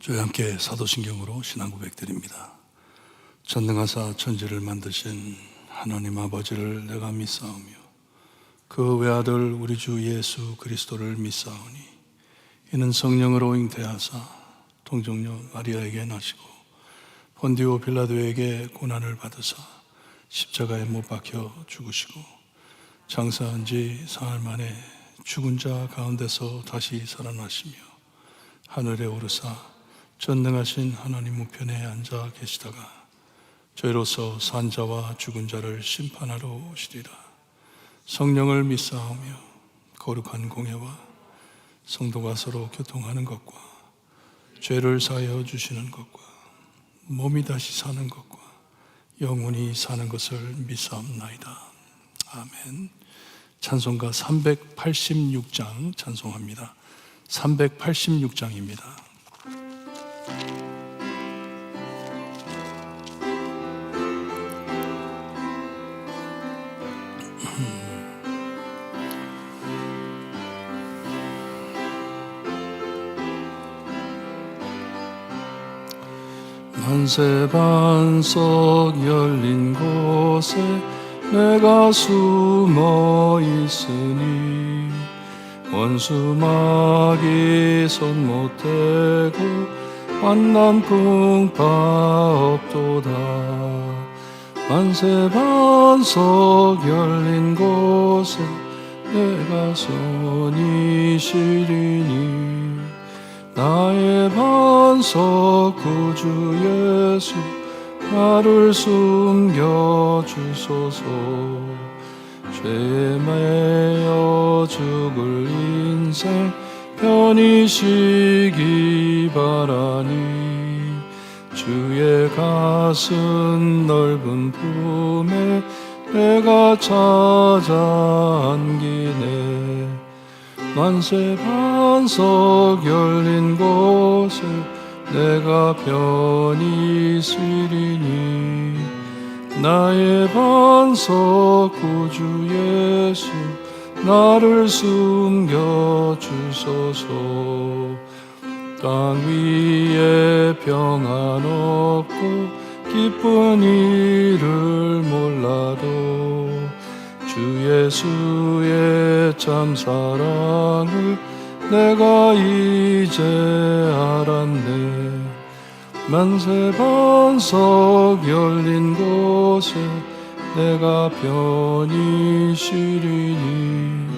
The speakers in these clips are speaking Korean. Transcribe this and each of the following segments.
저희 함께 사도신경으로 신앙 고백드립니다. 전능하사 천지를 만드신 하나님 아버지를 내가 믿사오며 그 외아들 우리 주 예수 그리스도를 믿사오니 이는 성령으로 잉태하사 동정녀 마리아에게 나시고 본디오 빌라도에게 고난을 받으사 십자가에 못 박혀 죽으시고 장사한 지 사흘 만에 죽은 자 가운데서 다시 살아나시며 하늘에 오르사 전능하신 하나님 우편에 앉아 계시다가 저희로서 산자와 죽은 자를 심판하러 오시리라. 성령을 믿사오며 거룩한 공회와 성도가 서로 교통하는 것과 죄를 사하여 주시는 것과 몸이 다시 사는 것과 영원히 사는 것을 믿사옵나이다. 아멘. 찬송가 386장 찬송합니다. 386장입니다. 만세 반석 열린 곳에 내가 숨어 있으니 원수 마귀 손 못 대고 환난 풍파 없도다. 만세 반석 열린 곳에 내가 손이 시리니 나의 반석 구주 예수 나를 숨겨 주소서. 죄에 매여 죽을 인생 편히 쉬기 바라니 주의 가슴 넓은 품에 내가 찾아 안기네. 만세 반석 열린 곳에 내가 편히 쉬리니 나의 반석 구주 예수 나를 숨겨 주소서. 땅 위에 평안 없고 기쁜 일을 몰라도 주 예수의 참 사랑을 내가 이제 알았네. 만세 반석 열린 곳에 내가 편히 쉬리니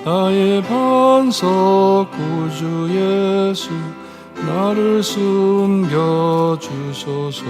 나의 반석 구주 예수 나를 숨겨 주소서.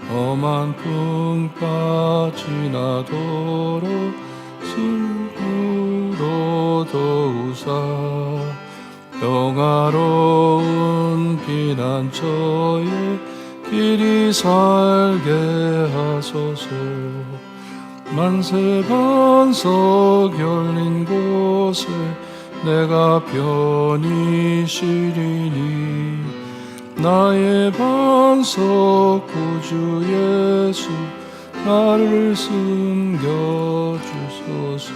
험한 풍파 지나도록 슬픔으로 도우사 평화로운 피난처에 길이 살게 하소서. 만세 반석 열린 곳에 내가 편히 쉬리니 나의 반석 구주 예수 나를 숨겨 주소서.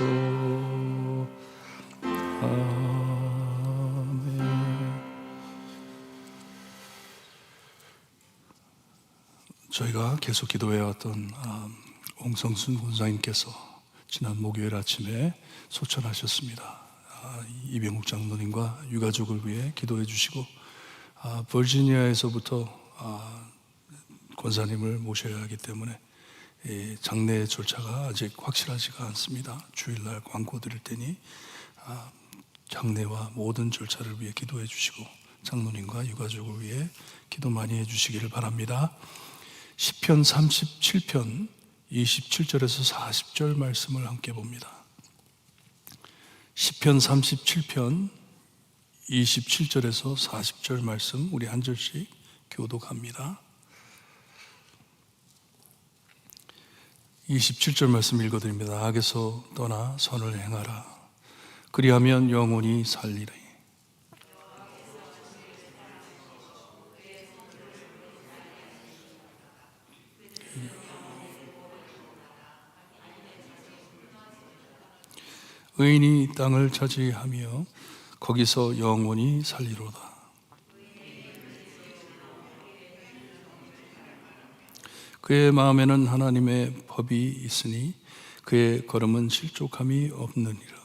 아멘. 저희가 계속 기도해왔던 옹성순 권사님께서 지난 목요일 아침에 소천하셨습니다. 이병욱 장로님과 유가족을 위해 기도해 주시고 버지니아에서부터 권사님을 모셔야 하기 때문에 장례 절차가 아직 확실하지가 않습니다. 주일날 광고 드릴 테니 장례와 모든 절차를 위해 기도해 주시고 장로님과 유가족을 위해 기도 많이 해 주시기를 바랍니다. 시편 37편 27절에서 40절 말씀을 함께 봅니다. 시편 37편 27절에서 40절 말씀 우리 한 절씩 교독합니다. 27절 말씀 읽어드립니다. 악에서 떠나 선을 행하라. 그리하면 영원히 살리라. 의인이 땅을 차지하며 거기서 영원히 살리로다. 그의 마음에는 하나님의 법이 있으니 그의 걸음은 실족함이 없느니라.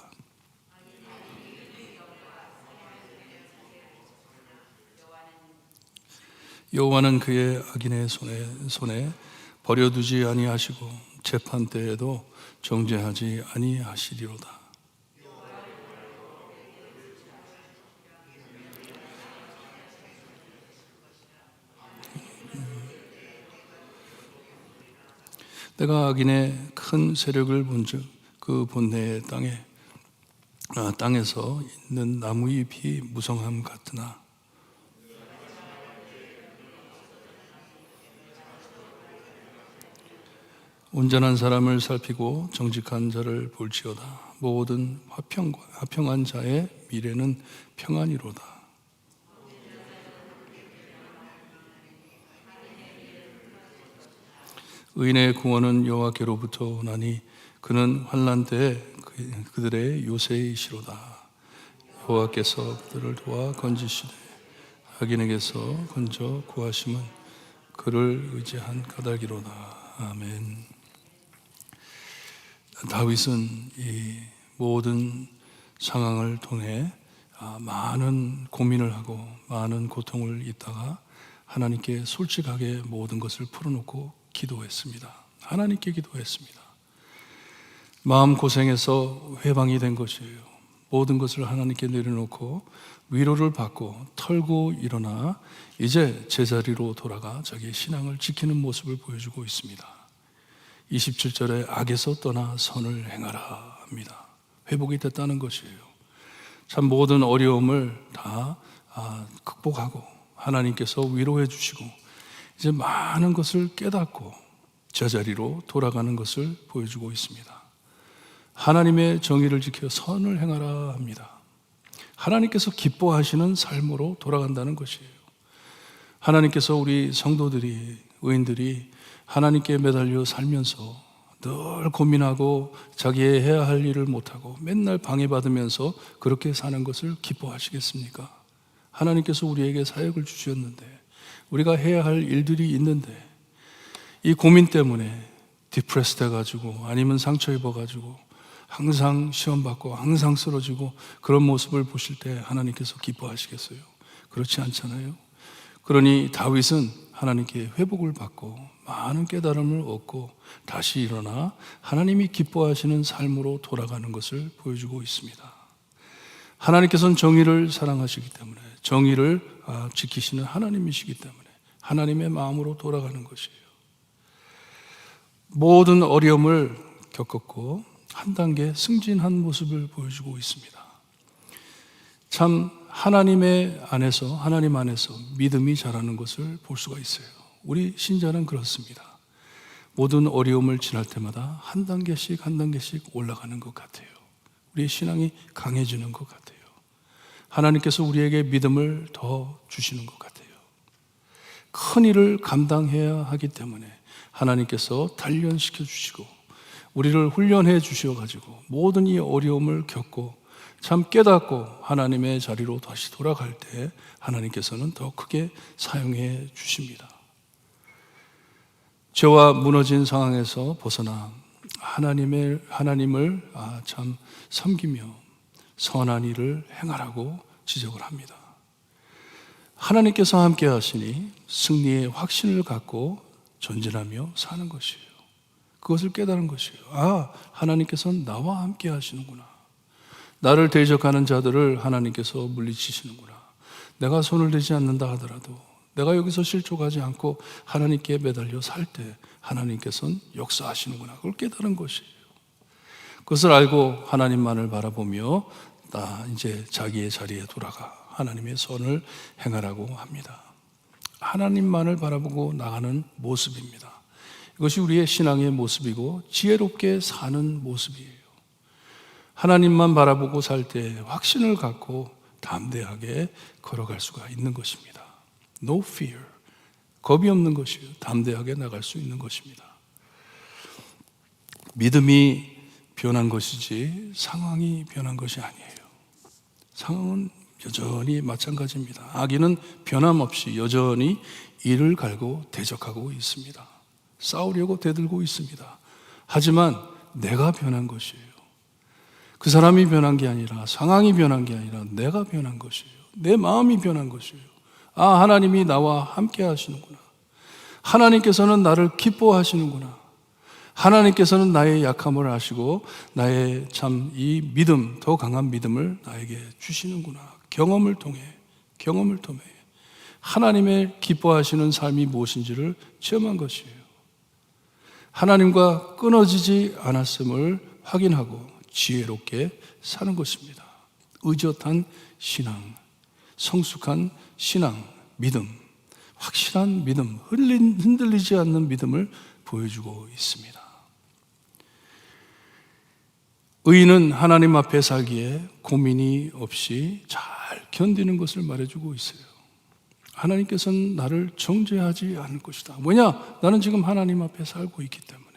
여호와는 그의 악인의 손에 버려두지 아니하시고 재판 때에도 정죄하지 아니하시리로다. 내가 악인의 큰 세력을 본즉 그 본내의 땅에서 있는 나무잎이 무성함 같으나 온전한 사람을 살피고 정직한 자를 볼지어다. 모든 화평한 자의 미래는 평안이로다. 의인의 구원은 여호와께로부터 오나니 그는 환난 때에 그들의 요새이시로다. 여호와께서 그들을 도와 건지시되 악인에게서 건져 구하심은 그를 의지한 까닭이로다. 아멘. 다윗은 이 모든 상황을 통해 많은 고민을 하고 많은 고통을 잊다가 하나님께 솔직하게 모든 것을 풀어놓고 기도했습니다. 하나님께 기도했습니다. 마음고생해서 회방이 된 것이에요. 모든 것을 하나님께 내려놓고 위로를 받고 털고 일어나 이제 제자리로 돌아가 자기의 신앙을 지키는 모습을 보여주고 있습니다. 27절에 악에서 떠나 선을 행하라 합니다. 회복이 됐다는 것이에요. 참 모든 어려움을 다 극복하고 하나님께서 위로해 주시고 이제 많은 것을 깨닫고 제자리로 돌아가는 것을 보여주고 있습니다. 하나님의 정의를 지켜 선을 행하라 합니다. 하나님께서 기뻐하시는 삶으로 돌아간다는 것이에요. 하나님께서 우리 성도들이, 의인들이 하나님께 매달려 살면서 늘 고민하고 자기의 해야 할 일을 못하고 맨날 방해받으면서 그렇게 사는 것을 기뻐하시겠습니까? 하나님께서 우리에게 사역을 주셨는데 우리가 해야 할 일들이 있는데 이 고민 때문에 디프레스 돼가지고 아니면 상처 입어가지고 항상 시험받고 항상 쓰러지고 그런 모습을 보실 때 하나님께서 기뻐하시겠어요? 그렇지 않잖아요. 그러니 다윗은 하나님께 회복을 받고 많은 깨달음을 얻고 다시 일어나 하나님이 기뻐하시는 삶으로 돌아가는 것을 보여주고 있습니다. 하나님께서는 정의를 사랑하시기 때문에 정의를 지키시는 하나님이시기 때문에 하나님의 마음으로 돌아가는 것이에요. 모든 어려움을 겪었고 한 단계 승진한 모습을 보여주고 있습니다. 참 하나님 안에서 믿음이 자라는 것을 볼 수가 있어요. 우리 신자는 그렇습니다. 모든 어려움을 지날 때마다 한 단계씩 올라가는 것 같아요. 우리의 신앙이 강해지는 것 같아요. 하나님께서 우리에게 믿음을 더 주시는 것 같아요. 큰 일을 감당해야 하기 때문에 하나님께서 단련시켜 주시고 우리를 훈련해 주셔가지고 모든 이 어려움을 겪고 참 깨닫고 하나님의 자리로 다시 돌아갈 때 하나님께서는 더 크게 사용해 주십니다. 죄와 무너진 상황에서 벗어나 하나님을 참 섬기며 선한 일을 행하라고 지적을 합니다. 하나님께서 함께 하시니 승리의 확신을 갖고 전진하며 사는 것이에요. 그것을 깨달은 것이에요. 하나님께서는 나와 함께 하시는구나. 나를 대적하는 자들을 하나님께서 물리치시는구나. 내가 손을 대지 않는다 하더라도 내가 여기서 실족하지 않고 하나님께 매달려 살 때 하나님께서는 역사하시는구나. 그걸 깨달은 것이에요. 그것을 알고 하나님만을 바라보며 이제 자기의 자리에 돌아가 하나님의 선을 행하라고 합니다. 하나님만을 바라보고 나가는 모습입니다. 이것이 우리의 신앙의 모습이고 지혜롭게 사는 모습이에요. 하나님만 바라보고 살 때 확신을 갖고 담대하게 걸어갈 수가 있는 것입니다. No fear. 겁이 없는 것이에요. 담대하게 나갈 수 있는 것입니다. 믿음이 변한 것이지 상황이 변한 것이 아니에요. 상황은 여전히 마찬가지입니다. 악인은 변함없이 여전히 이를 갈고 대적하고 있습니다. 싸우려고 대들고 있습니다. 하지만 내가 변한 것이에요. 그 사람이 변한 게 아니라, 상황이 변한 게 아니라 내가 변한 것이에요. 내 마음이 변한 것이에요. 아, 하나님이 나와 함께 하시는구나. 하나님께서는 나를 기뻐하시는구나. 하나님께서는 나의 약함을 아시고 나의 참 이 믿음, 더 강한 믿음을 나에게 주시는구나. 경험을 통해 하나님의 기뻐하시는 삶이 무엇인지를 체험한 것이에요. 하나님과 끊어지지 않았음을 확인하고 지혜롭게 사는 것입니다. 의젓한 신앙, 성숙한 신앙, 믿음, 확실한 믿음, 흔들리지 않는 믿음을 보여주고 있습니다. 의인은 하나님 앞에 살기에 고민이 없이 잘 견디는 것을 말해주고 있어요. 하나님께서는 나를 정죄하지 않을 것이다. 뭐냐? 나는 지금 하나님 앞에 살고 있기 때문에.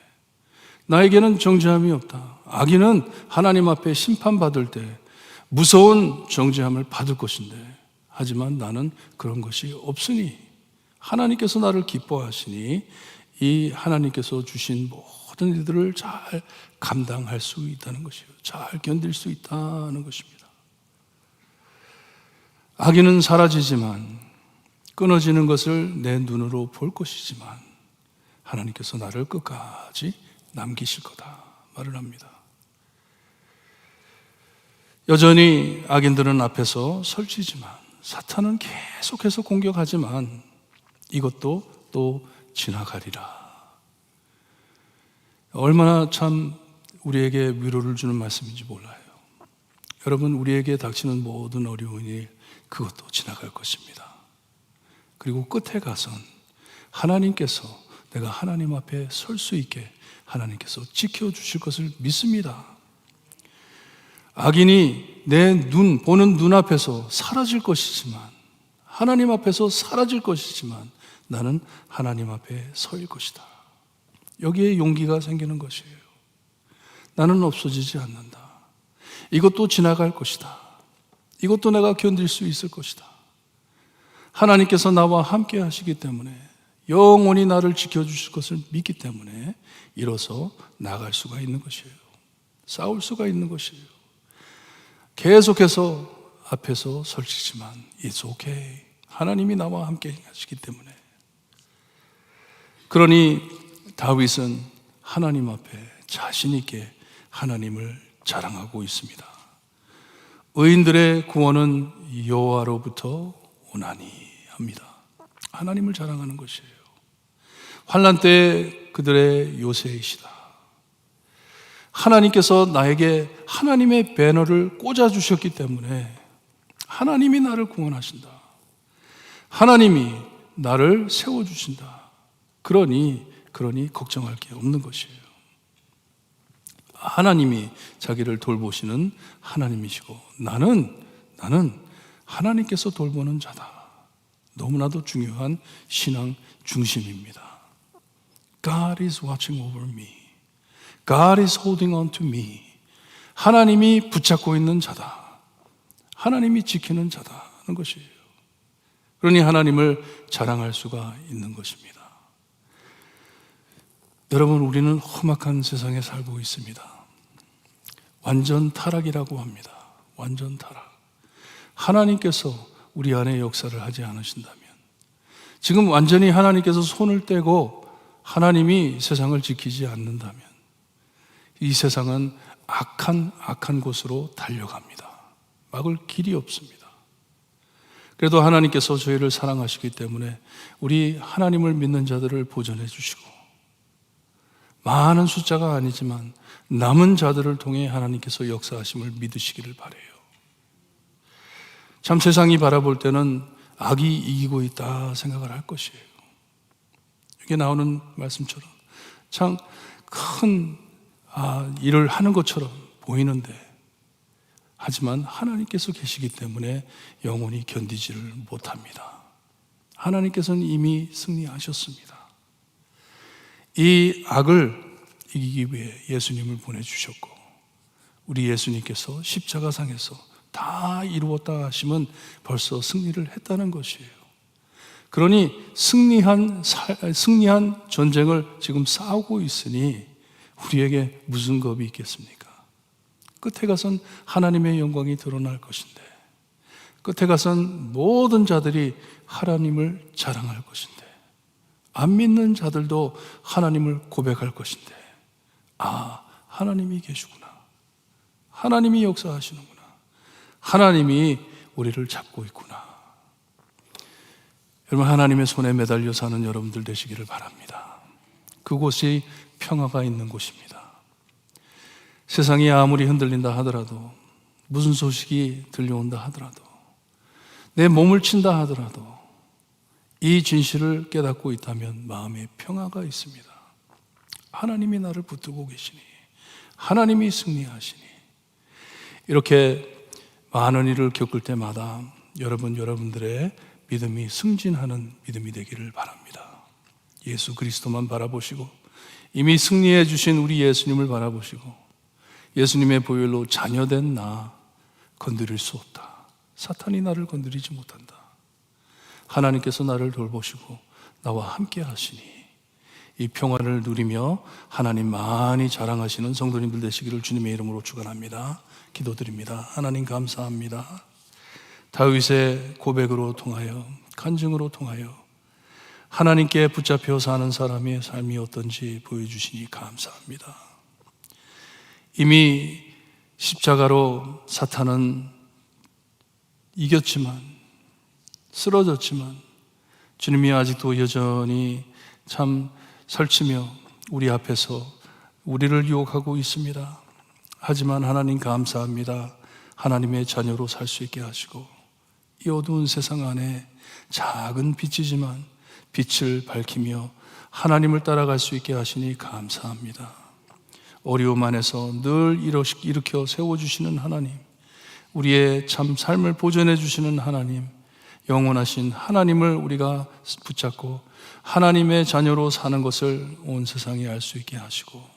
나에게는 정죄함이 없다. 악인은 하나님 앞에 심판받을 때 무서운 정죄함을 받을 것인데, 하지만 나는 그런 것이 없으니 하나님께서 나를 기뻐하시니 이 하나님께서 주신 모든 일들을 잘 감당할 수 있다는 것이에요. 잘 견딜 수 있다는 것입니다. 악인은 사라지지만, 끊어지는 것을 내 눈으로 볼 것이지만 하나님께서 나를 끝까지 남기실 거다 말을 합니다. 여전히 악인들은 앞에서 설치지만, 사탄은 계속해서 공격하지만 이것도 또 지나가리라. 얼마나 참 우리에게 위로를 주는 말씀인지 몰라요. 여러분, 우리에게 닥치는 모든 어려운 일, 그것도 지나갈 것입니다. 그리고 끝에 가선 하나님께서, 내가 하나님 앞에 설 수 있게 하나님께서 지켜주실 것을 믿습니다. 악인이 내 보는 눈앞에서 사라질 것이지만, 하나님 앞에서 사라질 것이지만 나는 하나님 앞에 서일 것이다. 여기에 용기가 생기는 것이에요. 나는 없어지지 않는다. 이것도 지나갈 것이다. 이것도 내가 견딜 수 있을 것이다. 하나님께서 나와 함께 하시기 때문에, 영원히 나를 지켜주실 것을 믿기 때문에 일어서 나갈 수가 있는 것이에요. 싸울 수가 있는 것이에요. 계속해서 앞에서 설치지만 It's okay. 하나님이 나와 함께 하시기 때문에. 그러니 다윗은 하나님 앞에 자신 있게 하나님을 자랑하고 있습니다. 의인들의 구원은 여호와로부터 오나니 합니다. 하나님을 자랑하는 것이에요. 환난 때 그들의 요새이시다. 하나님께서 나에게 하나님의 배너를 꽂아주셨기 때문에 하나님이 나를 구원하신다. 하나님이 나를 세워주신다. 그러니 걱정할 게 없는 것이에요. 하나님이 자기를 돌보시는 하나님이시고, 나는 하나님께서 돌보는 자다. 너무나도 중요한 신앙 중심입니다. God is watching over me. God is holding on to me. 하나님이 붙잡고 있는 자다. 하나님이 지키는 자다 하는 것이에요. 그러니 하나님을 자랑할 수가 있는 것입니다. 여러분, 우리는 험악한 세상에 살고 있습니다. 완전 타락이라고 합니다. 완전 타락. 하나님께서 우리 안에 역사를 하지 않으신다면, 지금 완전히 하나님께서 손을 떼고 하나님이 세상을 지키지 않는다면 이 세상은 악한 곳으로 달려갑니다. 막을 길이 없습니다. 그래도 하나님께서 저희를 사랑하시기 때문에 우리 하나님을 믿는 자들을 보존해 주시고, 많은 숫자가 아니지만 남은 자들을 통해 하나님께서 역사하심을 믿으시기를 바라요. 참 세상이 바라볼 때는 악이 이기고 있다 생각을 할 것이에요. 여기 나오는 말씀처럼 참 큰 일을 하는 것처럼 보이는데, 하지만 하나님께서 계시기 때문에 영원히 견디지를 못합니다. 하나님께서는 이미 승리하셨습니다. 이 악을 이기기 위해 예수님을 보내주셨고, 우리 예수님께서 십자가상에서 다 이루었다 하시면 벌써 승리를 했다는 것이에요. 그러니 승리한 전쟁을 지금 싸우고 있으니 우리에게 무슨 겁이 있겠습니까? 끝에 가선 하나님의 영광이 드러날 것인데, 끝에 가선 모든 자들이 하나님을 자랑할 것인데, 안 믿는 자들도 하나님을 고백할 것인데, 하나님이 계시구나, 하나님이 역사하시는구나, 하나님이 우리를 잡고 있구나. 여러분, 하나님의 손에 매달려 사는 여러분들 되시기를 바랍니다. 그곳이 평화가 있는 곳입니다. 세상이 아무리 흔들린다 하더라도, 무슨 소식이 들려온다 하더라도, 내 몸을 친다 하더라도 이 진실을 깨닫고 있다면 마음에 평화가 있습니다. 하나님이 나를 붙들고 계시니, 하나님이 승리하시니. 이렇게 많은 일을 겪을 때마다 여러분들의 믿음이 승진하는 믿음이 되기를 바랍니다. 예수 그리스도만 바라보시고, 이미 승리해 주신 우리 예수님을 바라보시고, 예수님의 보혈로 자녀된 나 건드릴 수 없다, 사탄이 나를 건드리지 못한다, 하나님께서 나를 돌보시고 나와 함께 하시니, 이 평화를 누리며 하나님 많이 자랑하시는 성도님들 되시기를 주님의 이름으로 축원합니다. 기도드립니다. 하나님 감사합니다. 다윗의 고백으로 통하여, 간증으로 통하여 하나님께 붙잡혀 사는 사람의 삶이 어떤지 보여주시니 감사합니다. 이미 십자가로 사탄은 이겼지만, 쓰러졌지만, 주님이 아직도 여전히 참 설치며 우리 앞에서 우리를 유혹하고 있습니다. 하지만 하나님 감사합니다. 하나님의 자녀로 살 수 있게 하시고, 이 어두운 세상 안에 작은 빛이지만 빛을 밝히며 하나님을 따라갈 수 있게 하시니 감사합니다. 어려움 안에서 늘 일으켜 세워주시는 하나님, 우리의 참 삶을 보존해 주시는 하나님, 영원하신 하나님을 우리가 붙잡고 하나님의 자녀로 사는 것을 온 세상이 알 수 있게 하시고,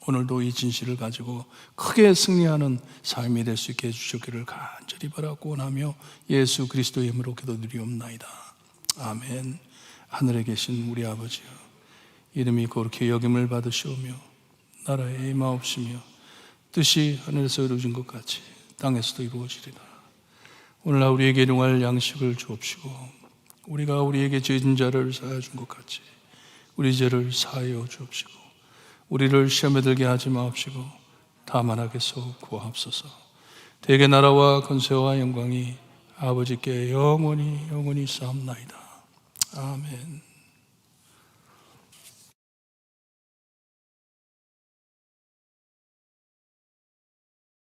오늘도 이 진실을 가지고 크게 승리하는 삶이 될 수 있게 해주시기를 간절히 바라고 원하며 예수 그리스도의 이름으로 기도드리옵나이다. 아멘. 하늘에 계신 우리 아버지여, 이름이 거룩히 여김을 받으시오며 나라에 임하옵시며 뜻이 하늘에서 이루어진 것 같이 땅에서도 이루어지리라. 오늘날 우리에게 일용할 양식을 주옵시고, 우리가 우리에게 죄진 자를 사하여 준 것 같이 우리 죄를 사하여 주옵시고, 우리를 시험에 들게 하지 마옵시고 다만 악에서 구하옵소서. 대개 나라와 권세와 영광이 아버지께 영원히 있사옵나이다. 아멘.